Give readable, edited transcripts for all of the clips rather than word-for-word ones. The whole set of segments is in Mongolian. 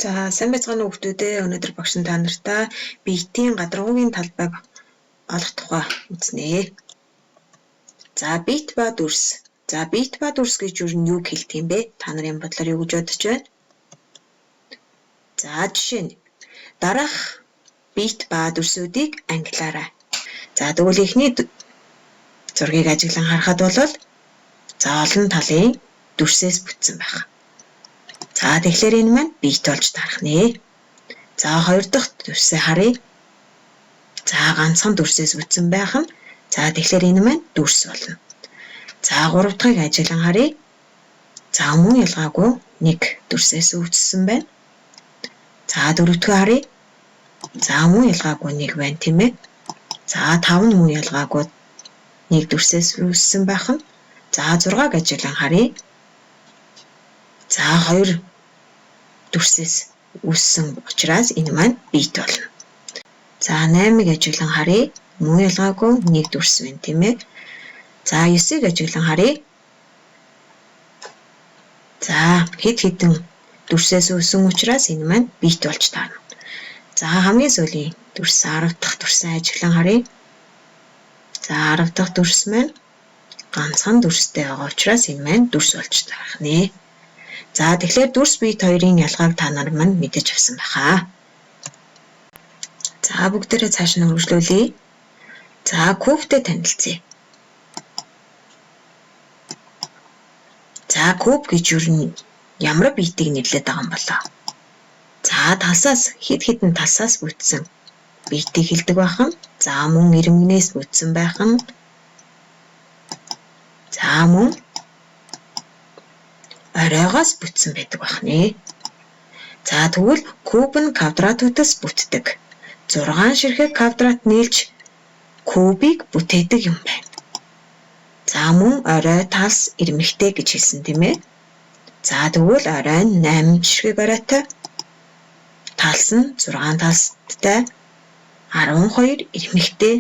За сайн байцгаана уу хүүхдүүдээ. Өнөөдөр багш та нартай биетийн гадаргуугийн талбайг олох тухай үзнэ. За биет ба дүрс. За биет ба дүрс гэж юу хэлдэг юм бэ? Та нарын бодлоор юу гэж бодож байна? За жишээ нь дараах биет ба дүрсүүдийг ангилаарай. За тэгвэл эхний зургийг ажиглан харахад бол за олон талын дүрсээс бүтсэн байна. За тэгэхээр энэ маань биет болж тарах нэ. За хоёр дахь дүрсээ харъя. За ганцхан дүрсээс бүтсэн байх нь. За тэгэхээр энэ маань дүрс болно. За гурав дахьыг ажиглан харъя. За мөн ялгаагүй нэг дүрсээс бүтсэн байна. За дөрөв дахь харъя. За мөн ялгаагүй нэг байна тийм ээ. За 5 нь мөн ялгаагүй нэг дүрсээс үүссэн байх нь. За 6-г ажиглан харъя. За 2 дүрсээс үүссэн учраас энэ маань биет болно. За 8-ыг ажиглан харъя. Мөн ялгаагүй нэг дүрс байна тийм ээ. За 9-ыг ажиглан харъя. За хэд хэдэн дүрсээс үүссэн учраас энэ маань биет болж таарна. За хамгийн сүүлийн дүрс 10 дахь дүрсээ ажиглан харъя. За 10 дахь дүрс маань ганцхан дүрстэй байгаа учраас энэ маань дүрс болж тарах нэ. За тэгэхээр дүрс биет хоёрын ялгааг та нар маань мэдэж авсан байхаа. За бүгдээрээ цааш нь үргэлжлүүлье. За кубтэй танилцъя. За куб гэж юу ямар биетийг нэрлэдэг байгаа юм болоо? За талсаас хэд хэдэн талсаас бүтсэн биетийг хэлдэг бахан. За мөн ирмэгнээс бүтсэн байхан. За мөн оройгоос бүтсэн байдаг байх нэ. За тэгвэл куб нь квадратуудаас бүтдэг. 6 ширхэг квадрат нийлж кубыг бүтээдэг юм байна. За мөн орой талс ирмэгтэй гэж хэлсэн тийм ээ. За тэгвэл орой нь 8 ширхэг оройтой. Талс нь 6 талстай 12 ирмэгтэй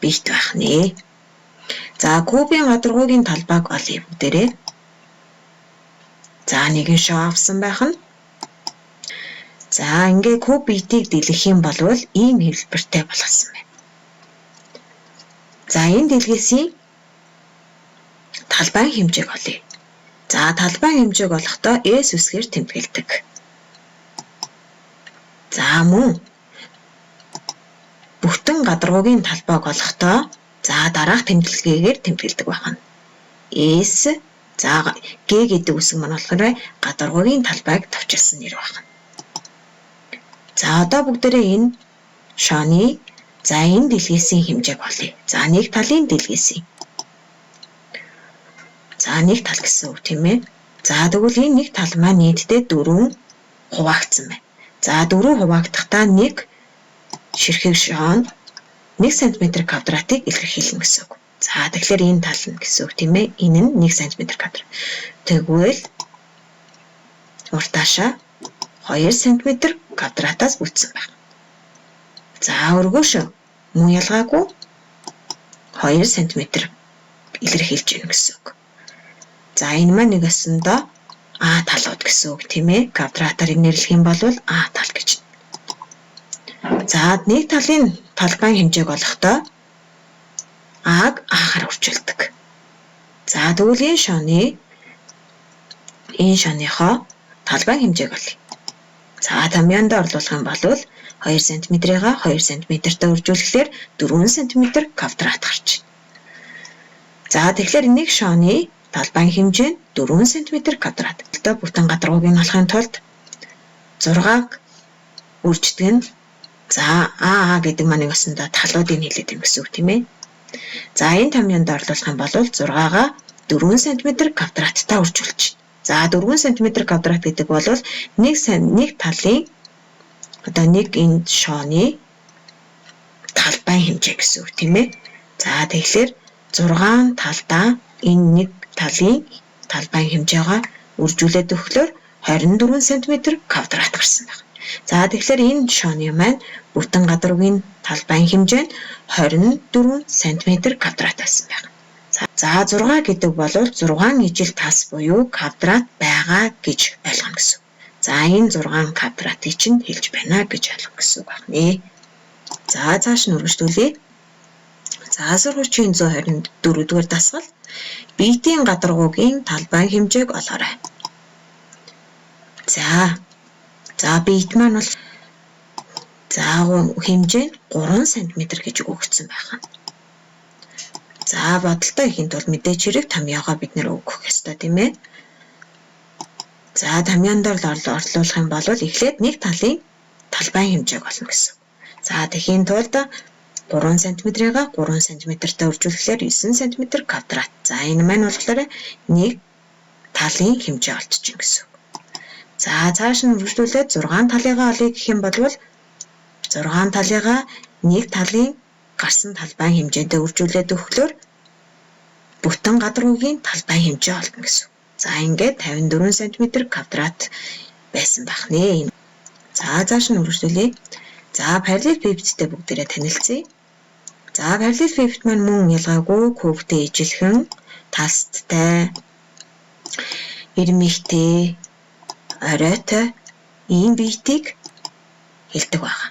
биет байх нэ. За кубын гадаргуугийн талбайг олъё бүгдээрээ. За нэгэн шоо авсан байх нь. За ингээ куб биетийг дэлгэх юм бол ийм хэлбэртэй болгосон байна. За энэ дэлгээсийн талбайн хэмжээг олъё. За талбайн хэмжээг олохдоо S үсгээр тэмдэглэдэг. За мөн бүтэн гадаргуугийн талбайг олохдоо за дараах тэмдэглэгээр тэмдэглэдэг байна. S за G гэдэг үсэг маань болохоор гадаргуугийн талбайг товчилсан нэр байна. За одоо бүгдээрээ энэ шооны за энэ дэлгээсийн хэмжээг олъё. За нэг талын дэлгээсийн. За нэг тал гэсэн үг тийм ээ. За тэгвэл энэ нэг тал маань нийтдээ 4 хуваагдсан байна. За 4 хуваагдахдаа нэг ширхэг шоон 1 см квадратыг илэрхийлнэ гэсэн үг. За тэгэхээр энэ тал нь гэсэн үг тийм ээ. Энэ нь 1 см квадрат. Тэгвэл уртаашаа 2 см квадратаас бүтсэн байна. За өргөөшөө мөн ялгаагүй 2 см илэрхийлж байна гэсэн үг. За энэ маань нэг өсөндөө А талууд гэсэн үг тийм ээ. Квадратаар нэрлэх юм бол А тал гэж. За нэг талын талбайн хэмжээг олохдоо Аг А-гаар үржүүлдэг. За тэгвэл энэ шооныхоо талбайн хэмжээг олъё. За тамяанд орлуулах юм бол 2 см-ийн 2 см-тэй үржүүлэхээр 4 см квадрат гарч байна. За тэгэхээр нэг шооны талбайн хэмжээ нь 4 см квадрат. Одоо бүтэн гадаргууг нь олохын тулд 6-г үрждэг нь за Аа гэдэг маань өсөндөө талуудыг хэлээд юм гэсэн үг тийм ээ. За энэ тамяанд орлуулах юм бол 6-га 4 см квадраттай үржүүлж байна. За 4 см квадрат гэдэг бол нэг талын одоо нэг энэ шооны талбайн хэмжээ гэсэн үг тийм ээ. За тэгэхээр 6 талдаа энэ нэг талын талбайн хэмжээгээ үржүүлээд өгөхлөөр 24 см квадрат гарсан байна. За тэгэхээр энэ шооны маань бүтэн гадаргуугийн талбайн хэмжээ нь 24 см квадрат байсан байна. За 6 гэдэг бол 6 ижил тас буюу квадрат байгаа гэж ойлгоно гэсэн. За энэ 6 квадратыг чинь хэлж байна гэж ойлгох гэсэн үг байна. За цааш нь үргэлжлүүлье. За сургуулийн 124 дугаар дасгал биетийн гадаргуугийн талбайн хэмжээг олоорой. За биет маань бол хэмжээ нь 3 см гэж өгөгдсөн байна. За бодолтой ихийн тулд мэдээж хэрэг томьёогоо бид нэр өгөх ёстой тийм ээ. За томьёон дээр орлуулах юм бол эхлээд нэг талын талбайн хэмжээг олно гэсэн. За тэхийн тулд 3 см-ийг 3 см-тэй үржүүлэхээр 9 см квадрат. За энэ маань болохоор нэг талын хэмжээ олчихно гэсэн. За цааш нь үргэлжлүүлээд 6 талыгаа олъё гэх юм бол 6 талыгаа нэг талын гарсан талбайн хэмжээтэй үржүүлээд өгөхлөөр бүтэн гадаргуугийн талбайн хэмжээ олно гэсэн. За ингээд 54 см квадрат байсан байх нэ. За цааш нь үргэлжлүүлье. За параллел пивоттэй бүгдээрээ танилцъя. За параллел пивот маань мөн ялгаагүй кубтэй ижилхэн, тастай, ирмэгтэй, оройтой ийм биетийг хэлдэг байна.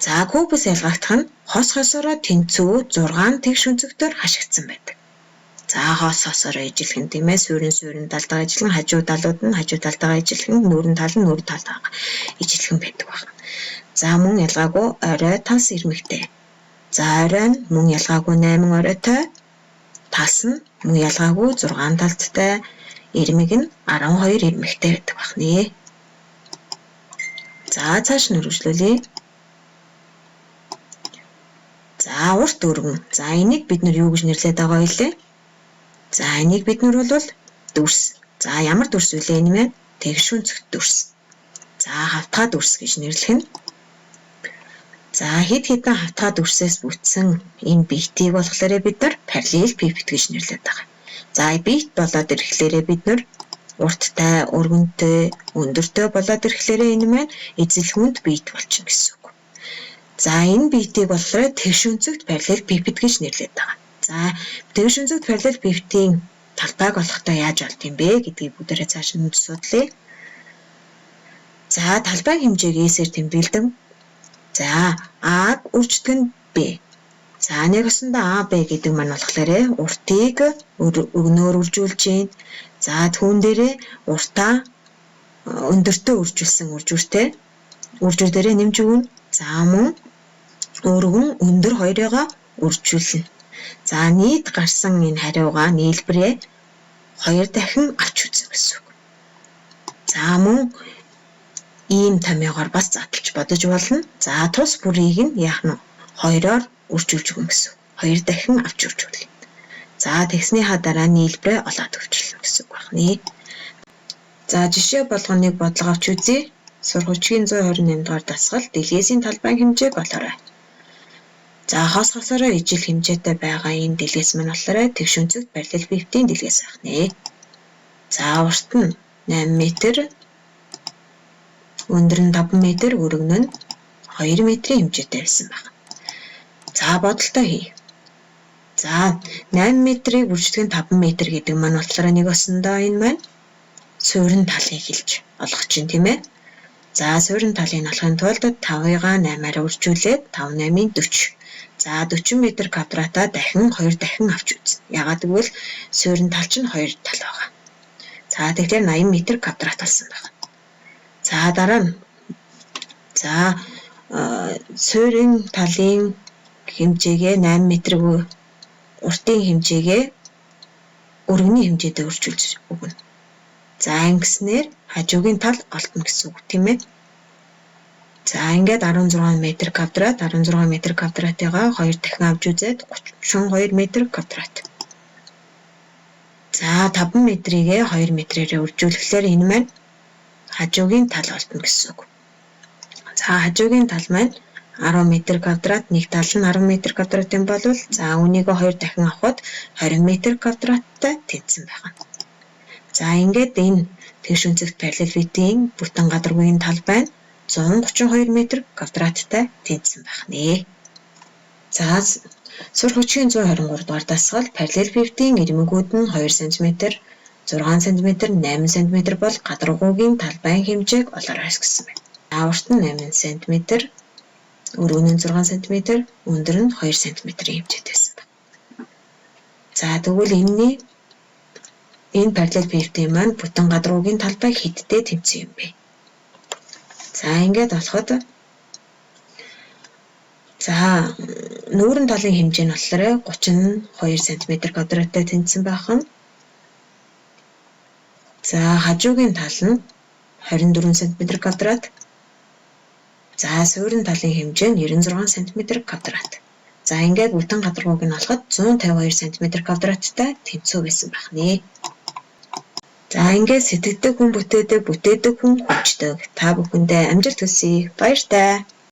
За кубус ялгахдах нь хосороо тэнцүү 6 тэгш өнцөгтөөр хашигдсан байдаг. За хосороо ижилхэн тийм ээ, суурин талдаа ижилхэн, хажуу талууд нь хажуу талдаа ижилхэн, нүүрэн тал нь нүүрэн талдаа ижилхэн байдаг байна. За мөн ялгаагүй орой тас ирмэгтэй. За орой нь мөн ялгаагүй 8 оройтой, тас нь мөн ялгаагүй 6 талдтай, ирмэг нь 12 ирмэгтэй байдаг байна. За цааш нь үргэлжлүүлье. За урт өргөн. За энийг бид нар юу гэж нэрлэдэг байгаа вэ? За энийг бид нар бол дүрс. За ямар дүрс вэ энэ мэ? Тэгш өнцөгт дүрс. За хавтгай дүрс гэж нэрлэх нь. За хэд хэдэн хавтгай дүрсээс бүтсэн энэ биетийг болохоор бид нар параллел пивот гэж нэрлэдэг байгаа. За биет болоод ирэхлээрээ бид нар урттай, өргөнтэй, өндөртэй болоод ирэхлээр энэ маань эзэлхүнд биет болчихно гэсэн үг. За энэ биетийг болохоор тэгш өнцөгт параллел пивот гэж нэрлэдэг байгаа. За тэгш өнцөгт параллел пивотын талбайг олохдоо яаж олд юм бэ гэдгийг бүгдээрээ цааш нь судлаа. За талбай хэмжээг A-сээр тэмдэглэдэг. За А-г үрждэг нь B. За нэгсэндээ А, Б гэдэг маань болохоор уртыг өгнөөр үржүүлж гин. За түүн дээрээ уртаа өндөртөө үржүүлсэн үржүүр дээрээ нэмж өгнө. За мөн өргөн өндөр хоёрыгаа үржүүлнэ. За нийт гарсан энэ хариугаа нийлбэрээ 2 дахин авч үзнэ гэсэн үг. За мөн ийм томьёогоор бас задлж бодож болно. За тус бүрийг нь яах нь 2-оор үржүүлж өгнө гэсэн. 2 дахин авч үржүүлнэ. За тэгснийхаа дараа нийлбэрээ олоод өгчлөө гэсэн үг байна. За жишээ болгоныг бодлого авч үзье. Сургуулийн 128 дугаар дасгал дэлгээсийн талбайн хэмжээг олоорой. За хосороо ижил хэмжээтэй байгаа энэ дэлгээс маань болохоор тэгш өнцөгт параллел пивотын дэлгээс байна. За урт нь 8 м, өндөр нь 5 м, өргөн нь 2 м-ийн хэмжээтэй байсан байна. За бодолтой хий. За 8 м-ийг үрждэг нь 5 м гэдэг маань болохоор нэг осондоо энэ маань суурин талыг хэлж олгож чинь тийм ээ. За суурин талыг олохын тулд 5-ыг 8-аар үржүүлээд 5 8-ийн 40. За 40 м квадратаа дахин 2 дахин авч үзнэ. Ягаад гэвэл суурин тал чинь 2 тал байгаа. За тэгэхээр 80 м квадрат болсон байна. За дараа нь суурин талын хэмжээгээ 8 м-гүй уртын хэмжээгээ өргөний хэмжээтэй үржүүлж өгнө. За ингэснээр хажуугийн тал олдно гэсэн үг тийм ээ. За ингээд 16 м квадрат 16 м квадратыгаа 2 дахин авч үзээд 32 м квадрат. За 5 м-ийг 2 м-ээр үржүүлэхлээр энэ маань хажуугийн тал олдно гэсэн үг. За хажуугийн тал маань 10 м квадрат, нэг тал нь 10 м квадрат юм бол за үүнийг 2 дахин авахад 20 м квадраттай тэнцсэн байна. За ингээд энэ тэгш өнцөгт параллел пивотын бүтэн гадаргуугийн талбай нь 132 м квадраттай тэнцсэн байна. За сургуулийн 123 дугаар дасгал параллел пивотын ирмэгүүд нь 2 см, 6 см, 8 см бол гадаргуугийн талбайн хэмжээг олоорой гэсэн байна. Урт нь 8 см, өргөн нь 6 см, өндөр нь 2 см-ийн хэмжээтэй байсан байна. За тэгвэл энэ параллелепипедийн маань бүтэн гадаргуугийн талбай хэдтэй тэмцсэн юм бэ? За ингээд болоход нүүрэн талын хэмжээ нь болохоор 32 см²-тай тэнцсэн байх нь. За хажуугийн тал нь 24 см². За суурин талын хэмжээ нь 96 см². За ингээд бүтэн гадаргууг нь олоход 152 см²-тай тэнцүү байсан байх нэ. За ингээд сэтгэдэг хүн бүтээдэг хүн хүчдэг. Та бүхэндээ амжилт хүсье. Баяртай.